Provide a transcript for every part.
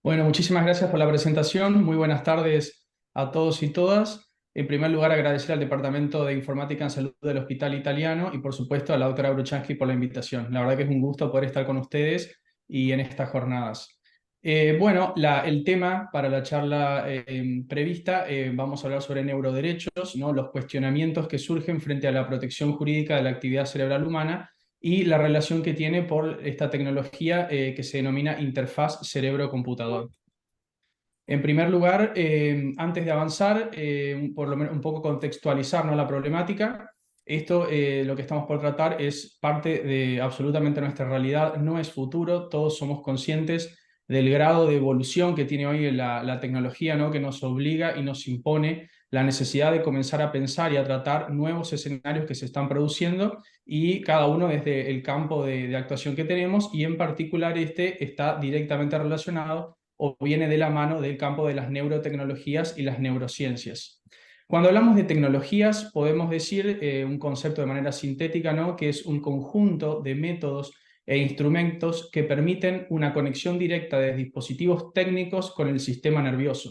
Bueno, muchísimas gracias por la presentación. Muy buenas tardes a todos y todas. En primer lugar, agradecer al Departamento de Informática en Salud del Hospital Italiano y, por supuesto, a la doctora Bruchansky por la invitación. La verdad que es un gusto poder estar con ustedes y en estas jornadas. El tema para la charla prevista, vamos a hablar sobre neuroderechos, ¿no? Los cuestionamientos que surgen frente a la protección jurídica de la actividad cerebral humana y la relación que tiene por esta tecnología que se denomina interfaz cerebro-computador. En primer lugar, antes de avanzar, por lo menos un poco contextualizar, ¿no?, la problemática. Esto, lo que estamos por tratar, es parte de absolutamente nuestra realidad, no es futuro. Todos somos conscientes del grado de evolución que tiene hoy la tecnología, ¿no?, que nos obliga y nos impone la necesidad de comenzar a pensar y a tratar nuevos escenarios que se están produciendo, y cada uno desde el campo de actuación que tenemos, y en particular este está directamente relacionado o viene de la mano del campo de las neurotecnologías y las neurociencias. Cuando hablamos de tecnologías, podemos decir un concepto de manera sintética, ¿no?, que es un conjunto de métodos e instrumentos que permiten una conexión directa de dispositivos técnicos con el sistema nervioso.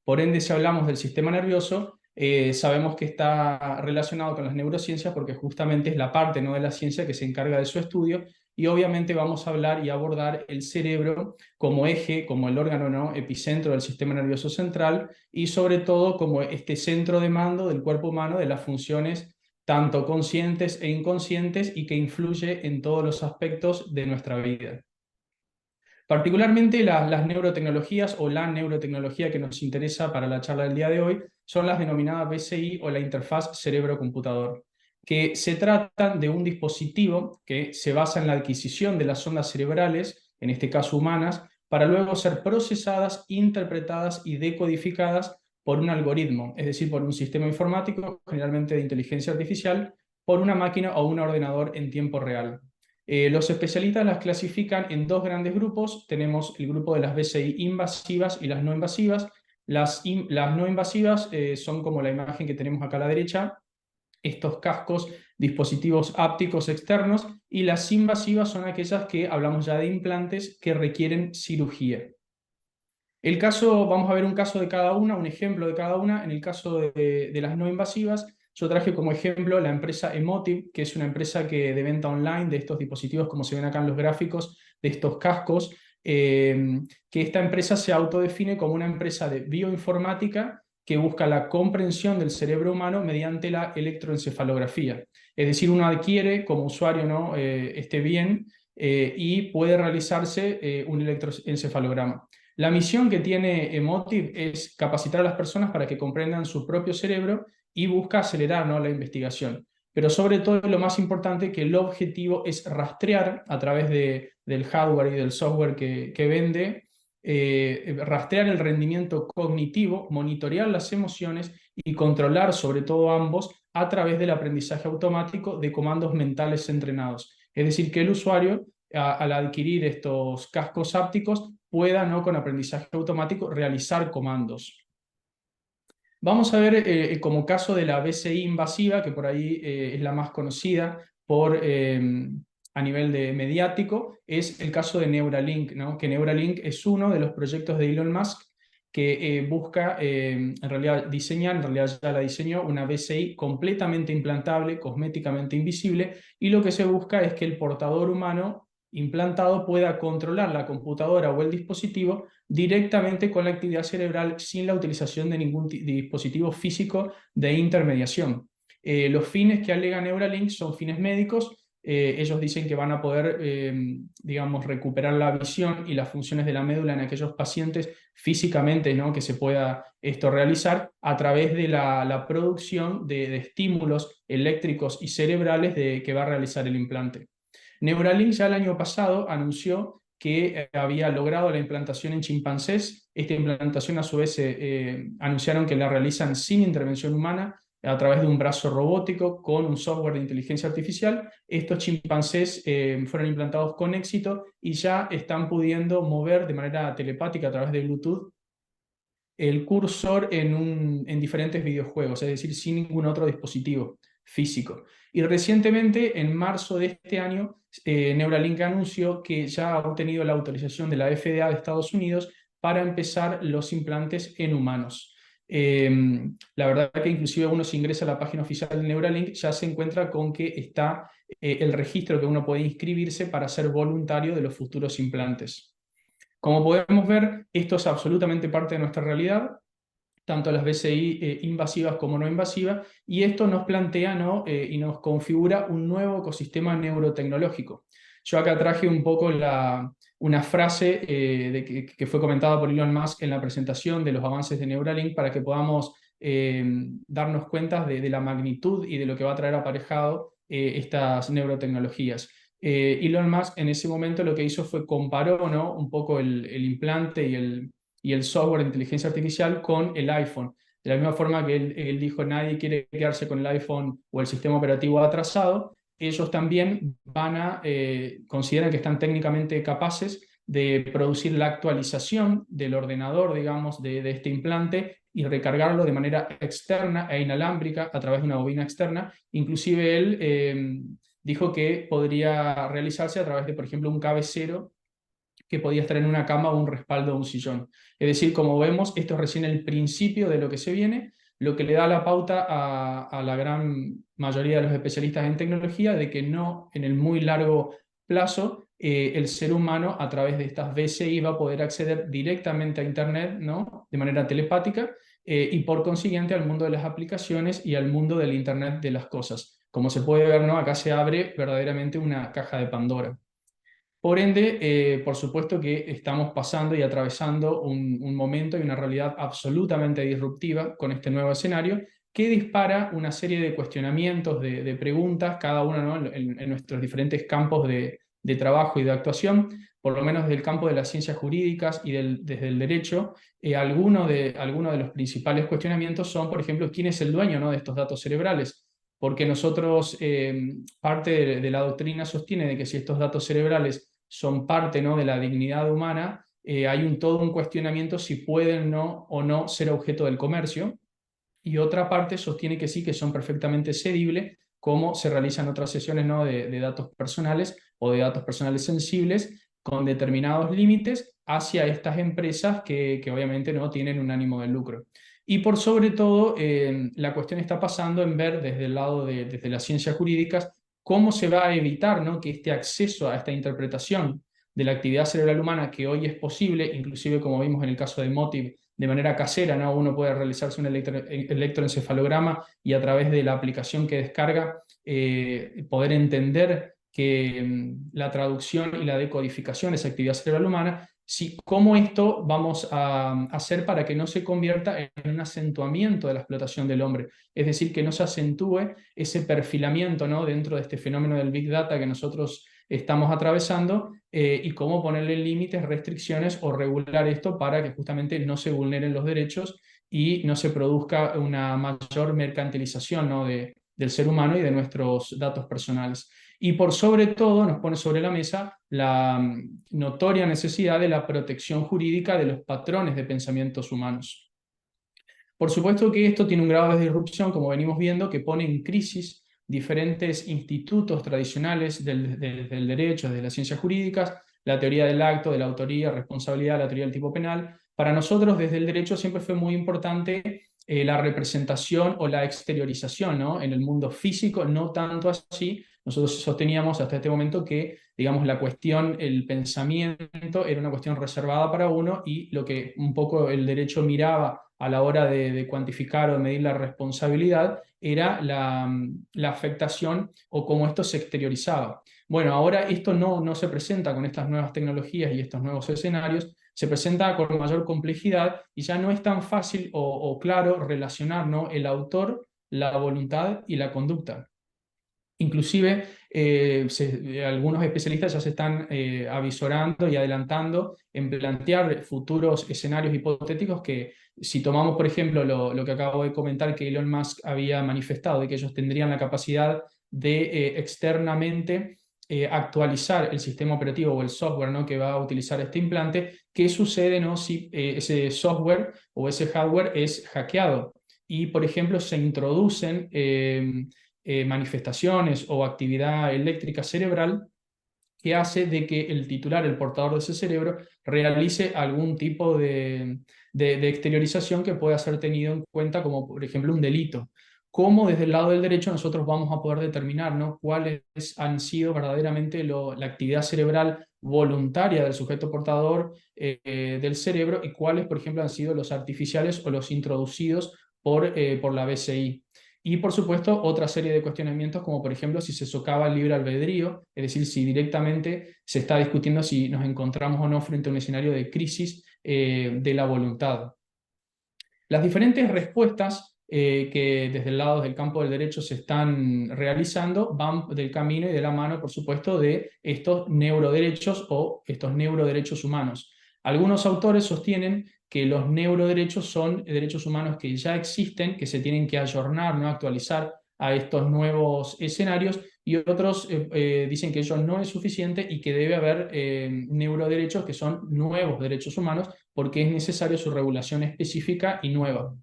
Por ende, si hablamos del sistema nervioso, sabemos que está relacionado con las neurociencias porque justamente es la parte, ¿no?, de la ciencia que se encarga de su estudio, y obviamente vamos a hablar y abordar el cerebro como eje, como el órgano, ¿no?, epicentro del sistema nervioso central, y sobre todo como este centro de mando del cuerpo humano, de las funciones tanto conscientes e inconscientes, y que influye en todos los aspectos de nuestra vida. Particularmente las neurotecnologías, o la neurotecnología que nos interesa para la charla del día de hoy, son las denominadas BCI, o la interfaz cerebro-computador, que se tratan de un dispositivo que se basa en la adquisición de las ondas cerebrales, en este caso humanas, para luego ser procesadas, interpretadas y decodificadas por un algoritmo, es decir, por un sistema informático, generalmente de inteligencia artificial, por una máquina o un ordenador en tiempo real. Los especialistas las clasifican en dos grandes grupos. Tenemos el grupo de las BCI invasivas y las no invasivas. Las no invasivas son como la imagen que tenemos acá a la derecha, estos cascos, dispositivos ápticos externos, y las invasivas son aquellas que hablamos ya de implantes que requieren cirugía. Vamos a ver un caso de cada una, un ejemplo de cada una. En el caso de las no invasivas, yo traje como ejemplo la empresa Emotiv, que es una empresa de venta online de estos dispositivos, como se ven acá en los gráficos, de estos cascos, que esta empresa se autodefine como una empresa de bioinformática que busca la comprensión del cerebro humano mediante la electroencefalografía. Es decir, uno adquiere como usuario, ¿no?, este bien, y puede realizarse un electroencefalograma. La misión que tiene Emotiv es capacitar a las personas para que comprendan su propio cerebro, y busca acelerar, ¿no?, la investigación. Pero sobre todo, lo más importante, que el objetivo es rastrear a través del hardware y del software que vende, rastrear el rendimiento cognitivo, monitorear las emociones y controlar sobre todo ambos a través del aprendizaje automático de comandos mentales entrenados. Es decir, que el usuario, al adquirir estos cascos ápticos, pueda, ¿no?, con aprendizaje automático, realizar comandos. Vamos a ver como caso de la BCI invasiva, que por ahí es la más conocida a nivel mediático, es el caso de Neuralink, ¿no? Que Neuralink es uno de los proyectos de Elon Musk que busca, en realidad diseñar, en realidad ya la diseñó, una BCI completamente implantable, cosméticamente invisible, y lo que se busca es que el portador humano implantado pueda controlar la computadora o el dispositivo directamente con la actividad cerebral, sin la utilización de ningún dispositivo físico de intermediación. Los fines que alega Neuralink son fines médicos. Ellos dicen que van a poder, digamos, recuperar la visión y las funciones de la médula en aquellos pacientes físicamente, ¿no?, que se pueda esto realizar a través de la producción de estímulos eléctricos y cerebrales que va a realizar el implante. Neuralink ya el año pasado anunció que había logrado la implantación en chimpancés. Esta implantación, a su vez, anunciaron que la realizan sin intervención humana, a través de un brazo robótico con un software de inteligencia artificial. Estos chimpancés fueron implantados con éxito y ya están pudiendo mover de manera telepática a través de Bluetooth el cursor en diferentes videojuegos, es decir, sin ningún otro dispositivo físico. Y recientemente, en marzo de este año, Neuralink anunció que ya ha obtenido la autorización de la FDA de Estados Unidos para empezar los implantes en humanos. La verdad que inclusive uno se ingresa a la página oficial de Neuralink, ya se encuentra con que está el registro que uno puede inscribirse para ser voluntario de los futuros implantes. Como podemos ver, esto es absolutamente parte de nuestra realidad, tanto las BCI invasivas como no invasivas, y esto nos plantea, ¿no? Y nos configura un nuevo ecosistema neurotecnológico. Yo acá traje un poco una frase que fue comentada por Elon Musk en la presentación de los avances de Neuralink para que podamos darnos cuenta de la magnitud y de lo que va a traer aparejado estas neurotecnologías. Elon Musk en ese momento lo que hizo fue comparó, ¿no? Un poco el implante y el software de inteligencia artificial con el iPhone. De la misma forma que él dijo, nadie quiere quedarse con el iPhone o el sistema operativo atrasado, ellos también consideran que están técnicamente capaces de producir la actualización del ordenador, digamos, de este implante y recargarlo de manera externa e inalámbrica a través de una bobina externa. Inclusive él dijo que podría realizarse a través de, por ejemplo, un cabecero que podía estar en una cama o un respaldo de un sillón. Es decir, como vemos, esto es recién el principio de lo que se viene, lo que le da la pauta a la gran mayoría de los especialistas en tecnología de que no en el muy largo plazo el ser humano a través de estas BCI va a poder acceder directamente a Internet, ¿no? De manera telepática y por consiguiente al mundo de las aplicaciones y al mundo del Internet de las cosas. Como se puede ver, ¿no? Acá se abre verdaderamente una caja de Pandora. Por ende, por supuesto que estamos pasando y atravesando un momento y una realidad absolutamente disruptiva con este nuevo escenario que dispara una serie de cuestionamientos, de preguntas, cada uno, ¿no? en nuestros diferentes campos de trabajo y de actuación, por lo menos del campo de las ciencias jurídicas y desde el derecho. Algunos de los principales cuestionamientos son, por ejemplo, quién es el dueño, ¿no? de estos datos cerebrales. Porque nosotros, parte de la doctrina sostiene de que si estos datos cerebrales son parte, ¿no? de la dignidad humana, hay todo un cuestionamiento si pueden o no ser objeto del comercio, y otra parte sostiene que sí, que son perfectamente cedibles, como se realizan otras sesiones, ¿no? de datos personales o de datos personales sensibles con determinados límites hacia estas empresas que obviamente no tienen un ánimo de lucro. Y por sobre todo, la cuestión está pasando en ver desde el lado desde las ciencias jurídicas cómo se va a evitar, ¿no? que este acceso a esta interpretación de la actividad cerebral humana que hoy es posible, inclusive como vimos en el caso de Motiv, de manera casera, ¿no? Uno puede realizarse un electroencefalograma y a través de la aplicación que descarga poder entender que la traducción y la decodificación de esa actividad cerebral humana, cómo esto vamos a hacer para que no se convierta en un acentuamiento de la explotación del hombre, es decir, que no se acentúe ese perfilamiento, ¿no? dentro de este fenómeno del Big Data que nosotros estamos atravesando y cómo ponerle límites, restricciones o regular esto para que justamente no se vulneren los derechos y no se produzca una mayor mercantilización, ¿no? del ser humano y de nuestros datos personales. Y por sobre todo nos pone sobre la mesa la notoria necesidad de la protección jurídica de los patrones de pensamientos humanos. Por supuesto que esto tiene un grado de disrupción, como venimos viendo, que pone en crisis diferentes institutos tradicionales del derecho, de las ciencias jurídicas, la teoría del acto, de la autoría, responsabilidad, la teoría del tipo penal. Para nosotros, desde el derecho, siempre fue muy importante la representación o la exteriorización, ¿no? en el mundo físico, no tanto así. Nosotros sosteníamos hasta este momento que, digamos, la cuestión, el pensamiento era una cuestión reservada para uno y lo que un poco el derecho miraba a la hora de cuantificar o medir la responsabilidad era la afectación o cómo esto se exteriorizaba. Bueno, ahora esto no se presenta con estas nuevas tecnologías y estos nuevos escenarios, se presenta con mayor complejidad y ya no es tan fácil o claro relacionar, ¿no? el autor, la voluntad y la conducta. Inclusive algunos especialistas ya se están avisorando y adelantando en plantear futuros escenarios hipotéticos que si tomamos por ejemplo lo que acabo de comentar que Elon Musk había manifestado de que ellos tendrían la capacidad de externamente actualizar el sistema operativo o el software, ¿no? que va a utilizar este implante, ¿qué sucede, ¿no? si ese software o ese hardware es hackeado? Y por ejemplo se introducen manifestaciones o actividad eléctrica cerebral que hace de que el titular, el portador de ese cerebro, realice algún tipo de exteriorización que pueda ser tenido en cuenta como, por ejemplo, un delito. Cómo desde el lado del derecho nosotros vamos a poder determinar, ¿no?, cuáles han sido verdaderamente la actividad cerebral voluntaria del sujeto portador del cerebro y cuáles, por ejemplo, han sido los artificiales o los introducidos por la BCI. Y por supuesto, otra serie de cuestionamientos, como por ejemplo si se socava el libre albedrío, es decir, si directamente se está discutiendo si nos encontramos o no frente a un escenario de crisis de la voluntad. Las diferentes respuestas que desde el lado del campo del derecho se están realizando van del camino y de la mano, por supuesto, de estos neuroderechos o estos neuroderechos humanos. Algunos autores sostienen que los neuroderechos son derechos humanos que ya existen, que se tienen que ayornar, ¿no?, actualizar a estos nuevos escenarios, y otros dicen que eso no es suficiente y que debe haber neuroderechos que son nuevos derechos humanos porque es necesaria su regulación específica y nueva.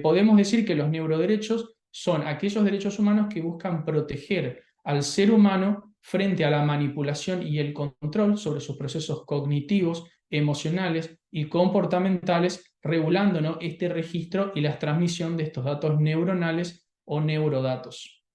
Podemos decir que los neuroderechos son aquellos derechos humanos que buscan proteger al ser humano frente a la manipulación y el control sobre sus procesos cognitivos, emocionales y comportamentales, regulando, ¿no?, este registro y la transmisión de estos datos neuronales o neurodatos.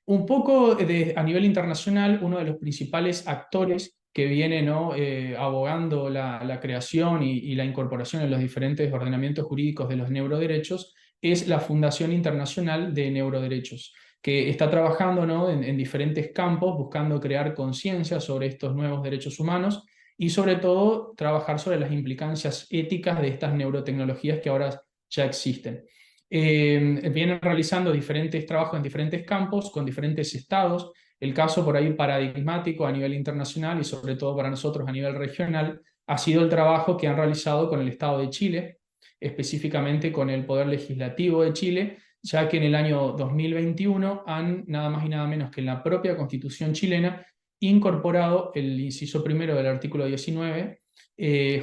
Un poco a nivel internacional, uno de los principales actores que viene, ¿no?, abogando la creación y la incorporación en los diferentes ordenamientos jurídicos de los neuroderechos es la Fundación Internacional de Neuroderechos, que está trabajando, ¿no?, en diferentes campos buscando crear conciencia sobre estos nuevos derechos humanos y sobre todo trabajar sobre las implicancias éticas de estas neurotecnologías que ahora ya existen. Vienen realizando diferentes trabajos en diferentes campos, con diferentes estados. El caso por ahí paradigmático a nivel internacional y sobre todo para nosotros a nivel regional ha sido el trabajo que han realizado con el Estado de Chile, específicamente con el Poder Legislativo de Chile, ya que en el año 2021 han nada más y nada menos que en la propia Constitución chilena incorporado el inciso primero del artículo 19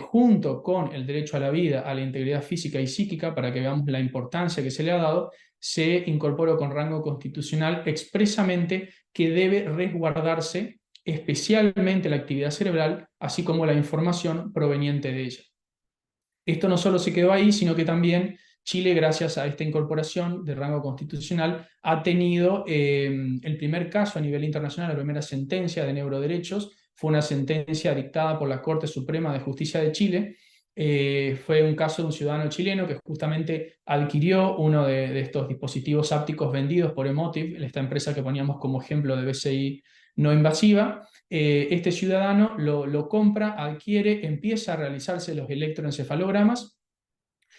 junto con el derecho a la vida, a la integridad física y psíquica, para que veamos la importancia que se le ha dado, se incorporó con rango constitucional expresamente que debe resguardarse especialmente la actividad cerebral, así como la información proveniente de ella. Esto no solo se quedó ahí, sino que también Chile, gracias a esta incorporación de rango constitucional, ha tenido el primer caso a nivel internacional, la primera sentencia de neuroderechos. Fue una sentencia dictada por la Corte Suprema de Justicia de Chile. Fue un caso de un ciudadano chileno que justamente adquirió uno de estos dispositivos ápticos vendidos por Emotiv, esta empresa que poníamos como ejemplo de BCI no invasiva. Este ciudadano lo compra, adquiere, empieza a realizarse los electroencefalogramas,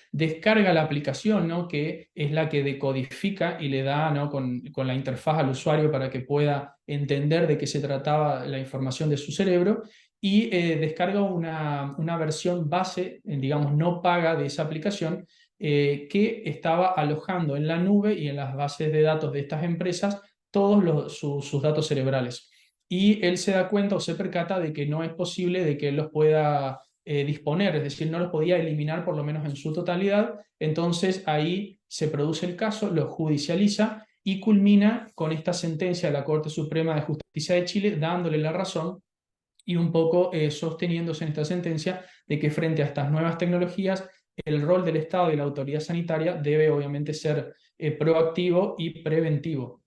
descarga la aplicación, ¿no?, que es la que decodifica y le da, ¿no?, con la interfaz al usuario para que pueda entender de qué se trataba la información de su cerebro, y descarga una versión base, digamos, no paga de esa aplicación, que estaba alojando en la nube y en las bases de datos de estas empresas todos sus datos cerebrales. Y él se da cuenta o se percata de que no es posible de que él los pueda disponer, es decir, no los podía eliminar por lo menos en su totalidad. Entonces ahí se produce el caso, lo judicializa y culmina con esta sentencia de la Corte Suprema de Justicia de Chile dándole la razón y un poco sosteniéndose en esta sentencia de que frente a estas nuevas tecnologías el rol del Estado y la autoridad sanitaria debe obviamente ser proactivo y preventivo.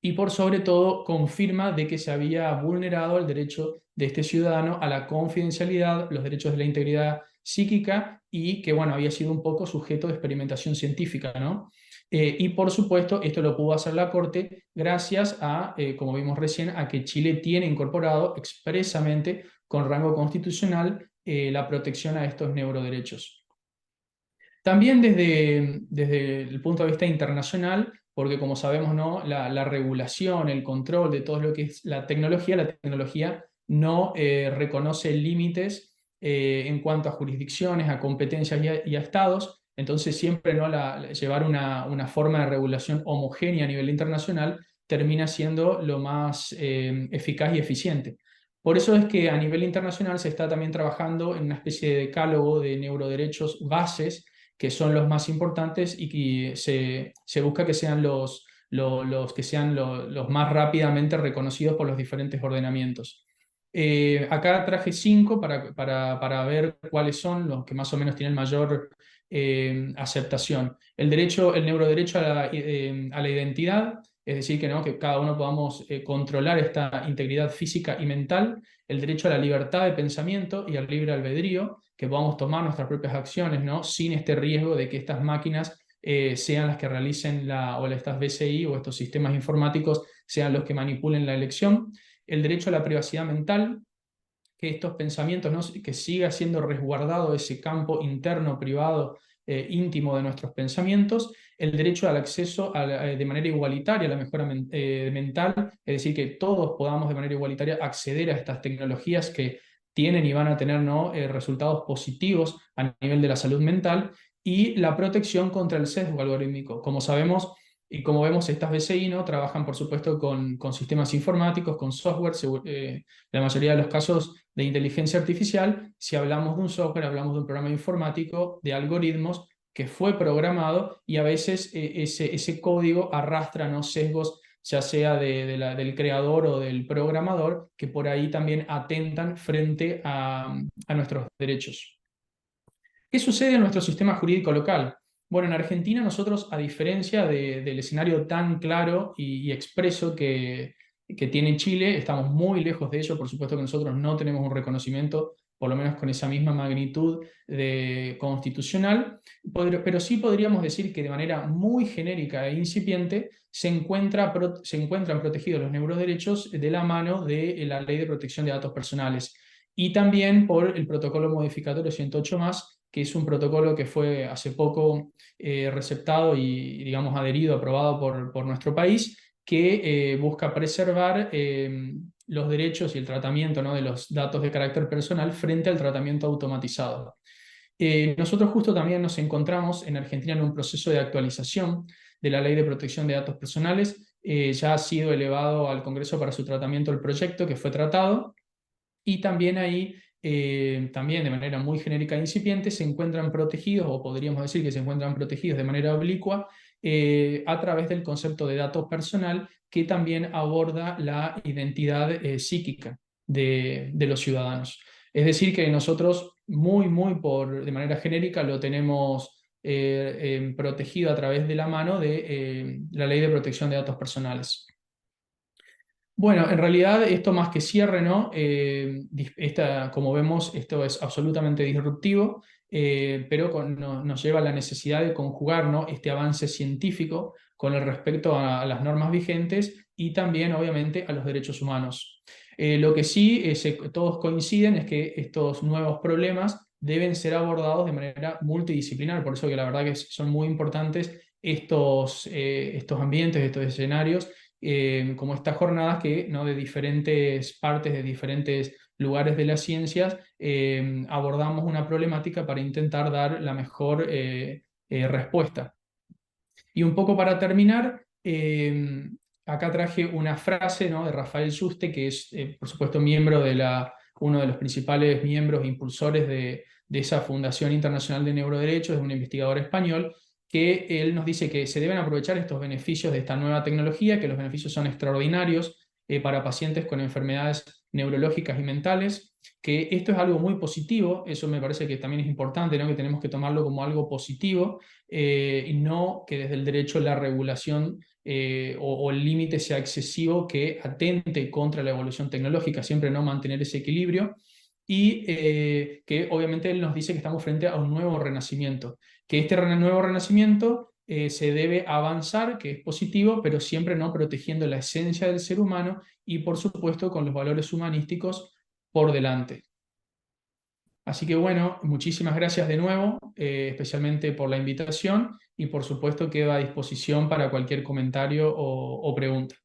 Y por sobre todo confirma de que se había vulnerado el derecho de este ciudadano a la confidencialidad, los derechos de la integridad psíquica y que, bueno, había sido un poco sujeto de experimentación científica, ¿no? Y por supuesto, esto lo pudo hacer la Corte gracias a, como vimos recién, a que Chile tiene incorporado expresamente con rango constitucional la protección a estos neuroderechos. También desde el punto de vista internacional, porque como sabemos, ¿no?, la regulación, el control de todo lo que es la tecnología no reconoce límites en cuanto a jurisdicciones, a competencias y a estados. Entonces siempre, ¿no?, llevar una forma de regulación homogénea a nivel internacional termina siendo lo más eficaz y eficiente. Por eso es que a nivel internacional se está también trabajando en una especie de decálogo de neuroderechos bases que son los más importantes y que se busca que sean los que sean los más rápidamente reconocidos por los diferentes ordenamientos. Acá traje 5 para ver cuáles son los que más o menos tienen mayor aceptación. El neuroderecho a la identidad, es decir, que, ¿no? que cada uno podamos controlar esta integridad física y mental. El derecho a la libertad de pensamiento y al libre albedrío, que podamos tomar nuestras propias acciones, ¿no? Sin este riesgo de que estas máquinas sean las que realicen estas BCI o estos sistemas informáticos sean los que manipulen la elección. El derecho a la privacidad mental, que estos pensamientos, ¿no? que siga siendo resguardado ese campo interno, privado, íntimo de nuestros pensamientos. El derecho al acceso de manera igualitaria a la mejora mental, es decir, que todos podamos de manera igualitaria acceder a estas tecnologías que tienen y van a tener, ¿no? Resultados positivos a nivel de la salud mental. Y la protección contra el sesgo algorítmico. Como sabemos, y como vemos, estas BCI, ¿no? trabajan, por supuesto, con sistemas informáticos, con software. La mayoría de los casos de inteligencia artificial, si hablamos de un software, hablamos de un programa informático, de algoritmos que fue programado, y a veces ese código arrastra, ¿no? sesgos, ya sea del creador o del programador, que por ahí también atentan frente a nuestros derechos. ¿Qué sucede en nuestro sistema jurídico local? Bueno, en Argentina nosotros, a diferencia del escenario tan claro y expreso que tiene Chile, estamos muy lejos de ello. Por supuesto que nosotros no tenemos un reconocimiento, por lo menos con esa misma magnitud constitucional, pero sí podríamos decir que de manera muy genérica e incipiente se encuentran protegidos los neuroderechos de la mano de la Ley de Protección de Datos Personales y también por el protocolo modificatorio 108+, que es un protocolo que fue hace poco receptado y, digamos, adherido, aprobado por nuestro país, que busca preservar los derechos y el tratamiento, ¿no? de los datos de carácter personal frente al tratamiento automatizado. Nosotros justo también nos encontramos en Argentina en un proceso de actualización de la Ley de Protección de Datos Personales. Ya ha sido elevado al Congreso para su tratamiento el proyecto, que fue tratado, y también ahí, también de manera muy genérica e incipiente, se encuentran protegidos, o podríamos decir que se encuentran protegidos de manera oblicua, a través del concepto de dato personal, que también aborda la identidad psíquica de los ciudadanos. Es decir, que nosotros de manera genérica lo tenemos protegido a través de la mano de la Ley de Protección de Datos Personales. Bueno, en realidad esto más que cierre, ¿no? Como vemos, esto es absolutamente disruptivo, pero nos lleva a la necesidad de conjugar, ¿no? este avance científico con el respecto a las normas vigentes y también, obviamente, a los derechos humanos. Lo que sí todos coinciden es que estos nuevos problemas deben ser abordados de manera multidisciplinar, por eso que la verdad que son muy importantes estos ambientes, estos escenarios, como estas jornadas que, ¿no? de diferentes partes, de diferentes lugares de las ciencias, abordamos una problemática para intentar dar la mejor respuesta. Y un poco para terminar, acá traje una frase, ¿no? de Rafael Yuste, que es, por supuesto, uno de los principales miembros e impulsores de esa Fundación Internacional de Neuroderechos, es un investigador español, que él nos dice que se deben aprovechar estos beneficios de esta nueva tecnología, que los beneficios son extraordinarios para pacientes con enfermedades neurológicas y mentales, que esto es algo muy positivo. Eso me parece que también es importante, ¿no? que tenemos que tomarlo como algo positivo, y no que desde el derecho la regulación o el límite sea excesivo que atente contra la evolución tecnológica, siempre no mantener ese equilibrio. Y que obviamente él nos dice que estamos frente a un nuevo renacimiento, que este nuevo renacimiento se debe avanzar, que es positivo, pero siempre no protegiendo la esencia del ser humano y, por supuesto, con los valores humanísticos por delante. Así que bueno, muchísimas gracias de nuevo, especialmente por la invitación, y por supuesto quedo a disposición para cualquier comentario o pregunta.